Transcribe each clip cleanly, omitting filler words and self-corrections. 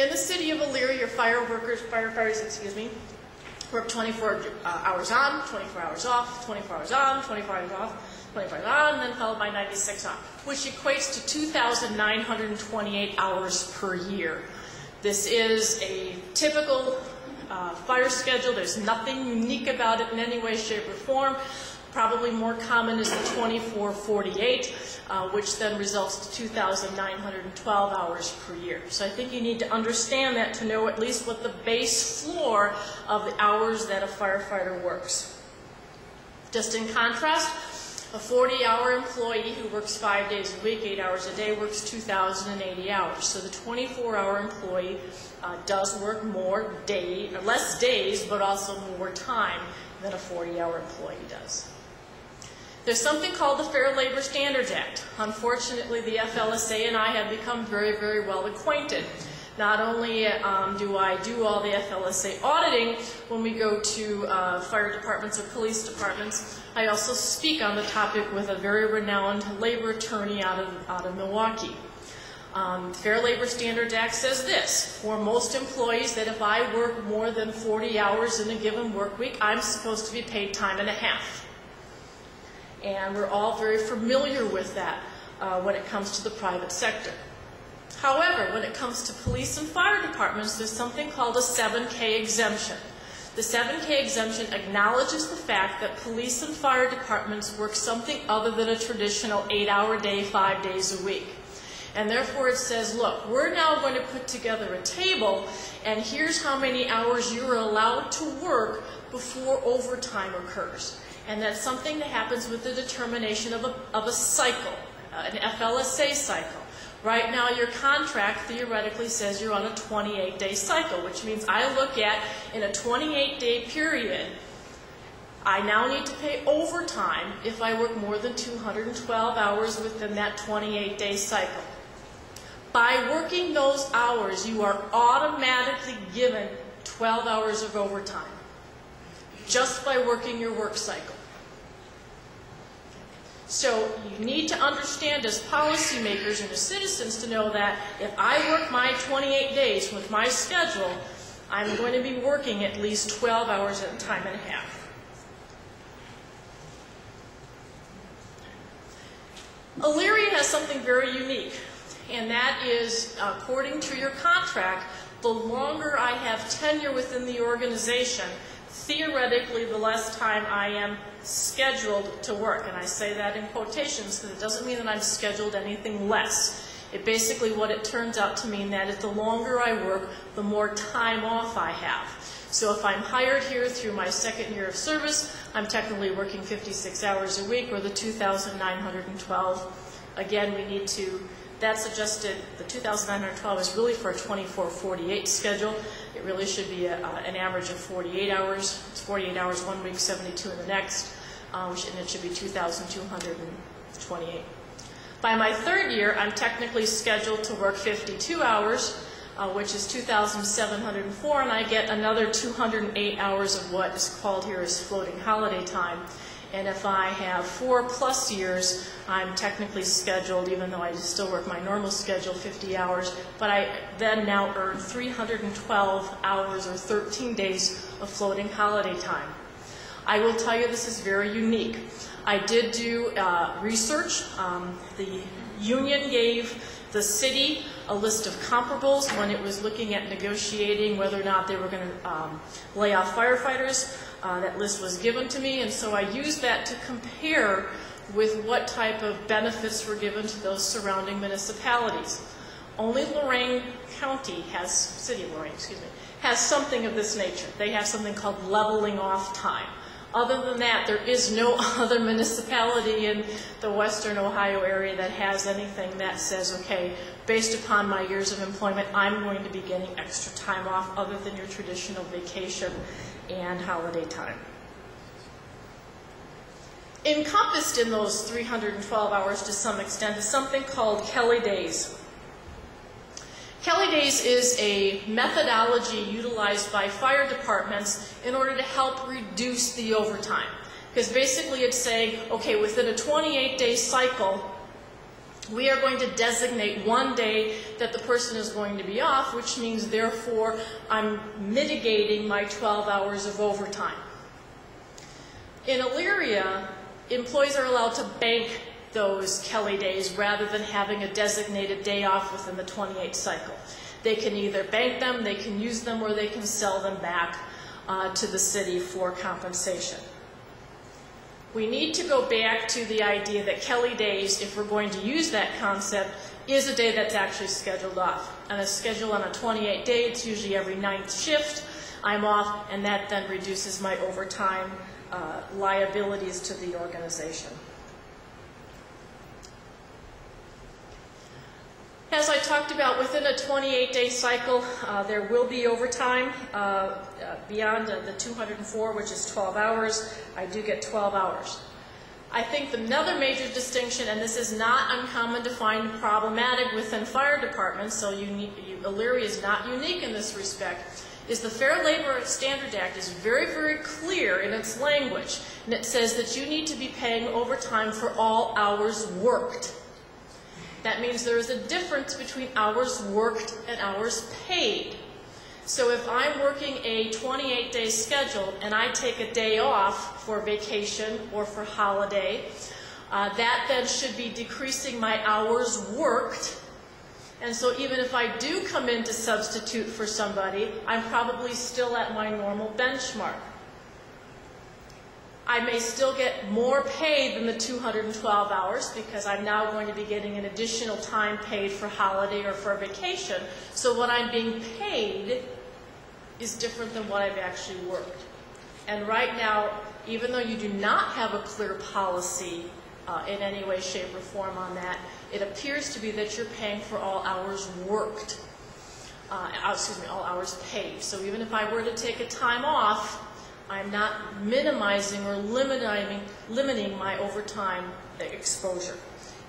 In the City of Elyria, firefighters, work 24 hours on, 24 hours off, 24 hours on, 24 hours off, 24 hours on, and then followed by 96 off, which equates to 2,928 hours per year. This is a typical fire schedule. There's nothing unique about it in any way, shape, or form. Probably more common is the 24-48, which then results to 2,912 hours per year. So I think you need to understand that to know at least what the base floor of the hours that a firefighter works. Just in contrast, a 40-hour employee who works 5 days a week, 8 hours a day, works 2,080 hours. So the 24-hour employee does work less days, but also more time than a 40-hour employee does. There's something called the Fair Labor Standards Act. Unfortunately, the FLSA and I have become very, very well acquainted. Not only do I do all the FLSA auditing when we go to fire departments or police departments, I also speak on the topic with a very renowned labor attorney out of Milwaukee. The Fair Labor Standards Act says this: for most employees, that if I work more than 40 hours in a given work week, I'm supposed to be paid time and a half. And we're all very familiar with that when it comes to the private sector. However, when it comes to police and fire departments, there's something called a 7K exemption. The 7K exemption acknowledges the fact that police and fire departments work something other than a traditional 8-hour day, 5 days a week. And therefore it says, look, we're now going to put together a table, and here's how many hours you're allowed to work before overtime occurs. And that's something that happens with the determination of a cycle, an FLSA cycle. Right now, your contract theoretically says you're on a 28-day cycle, which means I look at, in a 28-day period, I now need to pay overtime if I work more than 212 hours within that 28-day cycle. By working those hours, you are automatically given 12 hours of overtime, just by working your work cycle. So you need to understand as policymakers and as citizens to know that if I work my 28 days with my schedule, I'm going to be working at least 12 hours at a time and a half. Elyria has something very unique, and that is, according to your contract, the longer I have tenure within the organization, theoretically, the less time I am scheduled to work. And I say that in quotations because it doesn't mean that I'm scheduled anything less. It basically, what it turns out to mean that is the longer I work, the more time off I have. So if I'm hired here through my second year of service, I'm technically working 56 hours a week, or the 2,912. Again, we need to, that's adjusted, the 2,912 is really for a 24-48 schedule. It really should be an average of 48 hours. It's 48 hours one week, 72 in the next, and it should be 2,228. By my third year, I'm technically scheduled to work 52 hours, which is 2,704, and I get another 208 hours of what is called here as floating holiday time. And if I have 4+ years, I'm technically scheduled, even though I still work my normal schedule, 50 hours, but I then now earn 312 hours or 13 days of floating holiday time. I will tell you this is very unique. I did do research. The union gave the city a list of comparables when it was looking at negotiating whether or not they were going to lay off firefighters. That list was given to me, and so I used that to compare with what type of benefits were given to those surrounding municipalities. Only Lorain County has, City of Lorain, excuse me, has something of this nature. They have something called leveling off time. Other than that, there is no other municipality in the western Ohio area that has anything that says, okay, based upon my years of employment, I'm going to be getting extra time off other than your traditional vacation and holiday time. Encompassed in those 312 hours to some extent is something called Kelly Days. Kelly Days is a methodology utilized by fire departments in order to help reduce the overtime. Because basically it's saying, okay, within a 28-day cycle, we are going to designate one day that the person is going to be off, which means, therefore, I'm mitigating my 12 hours of overtime. In Elyria, employees are allowed to bank those Kelly days rather than having a designated day off within the 28 cycle. They can either bank them, they can use them, or they can sell them back to the city for compensation. We need to go back to the idea that Kelly days, if we're going to use that concept, is a day that's actually scheduled off. And a schedule on a 28 day, it's usually every 9th shift, I'm off, and that then reduces my overtime liabilities to the organization. As I talked about, within a 28-day cycle, there will be overtime beyond the 204, which is 12 hours. I do get 12 hours. I think another major distinction, and this is not uncommon to find problematic within fire departments, so Elyria is not unique in this respect, is the Fair Labor Standards Act is very, very clear in its language, and it says that you need to be paying overtime for all hours worked. That means there is a difference between hours worked and hours paid. So if I'm working a 28-day schedule and I take a day off for vacation or for holiday, that then should be decreasing my hours worked. And so even if I do come in to substitute for somebody, I'm probably still at my normal benchmark. I may still get more pay than the 212 hours because I'm now going to be getting an additional time paid for holiday or for vacation. So what I'm being paid is different than what I've actually worked. And right now, even though you do not have a clear policy in any way, shape, or form on that, it appears to be that you're paying for all hours worked, all hours paid. So even if I were to take a time off, I'm not minimizing or limiting my overtime exposure.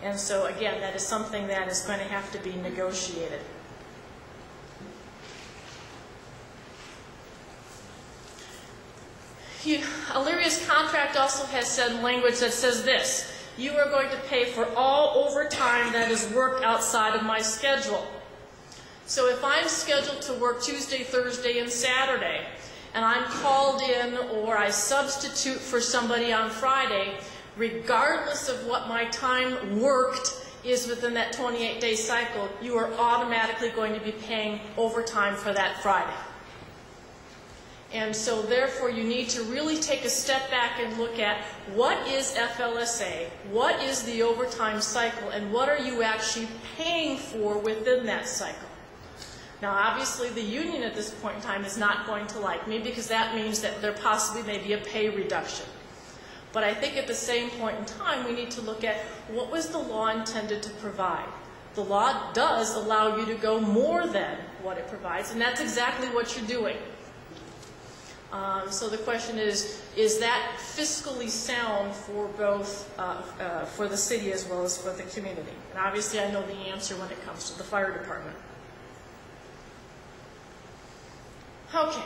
And so again, that is something that is going to have to be negotiated. Elyria's contract also has said language that says this: you are going to pay for all overtime that is worked outside of my schedule. So if I'm scheduled to work Tuesday, Thursday, and Saturday, and I'm called in or I substitute for somebody on Friday, regardless of what my time worked is within that 28-day cycle, you are automatically going to be paying overtime for that Friday. And so therefore you need to really take a step back and look at what is FLSA, what is the overtime cycle, and what are you actually paying for within that cycle. Now, obviously, the union at this point in time is not going to like me because that means that there possibly may be a pay reduction. But I think at the same point in time, we need to look at what was the law intended to provide. The law does allow you to go more than what it provides, and that's exactly what you're doing. So the question is that fiscally sound for both, for the city as well as for the community? And obviously, I know the answer when it comes to the fire department. Okay,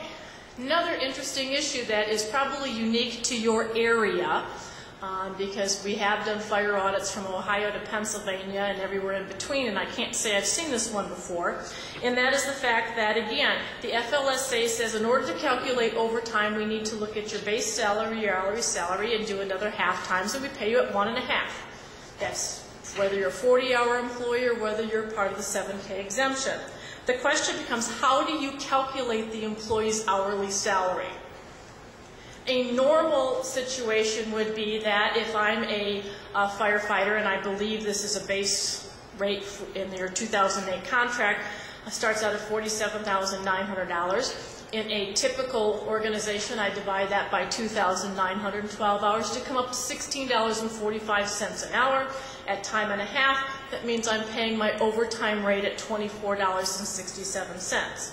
another interesting issue that is probably unique to your area, because we have done fire audits from Ohio to Pennsylvania and everywhere in between, and I can't say I've seen this one before, and that is the fact that, again, the FLSA says in order to calculate overtime, we need to look at your base salary, your hourly salary, and do another half times, and we pay you at 1.5. That's whether you're a 40-hour employee or whether you're part of the 7K exemption. The question becomes, how do you calculate the employee's hourly salary? A normal situation would be that if I'm a firefighter, and I believe this is a base rate in their 2008 contract, starts out at $47,900. In a typical organization, I divide that by 2,912 hours to come up to $16.45 an hour. At time and a half, that means I'm paying my overtime rate at $24.67.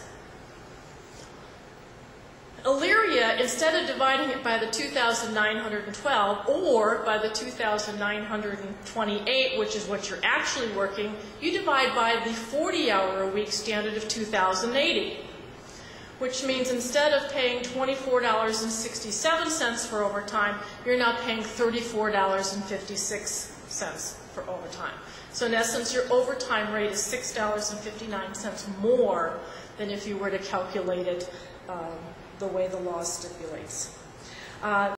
Elyria, instead of dividing it by the 2,912 or by the 2,928, which is what you're actually working, you divide by the 40-hour-a-week standard of 2,080, which means instead of paying $24.67 for overtime, you're now paying $34.56 for overtime. So in essence, your overtime rate is $6.59 more than if you were to calculate it the way the law stipulates.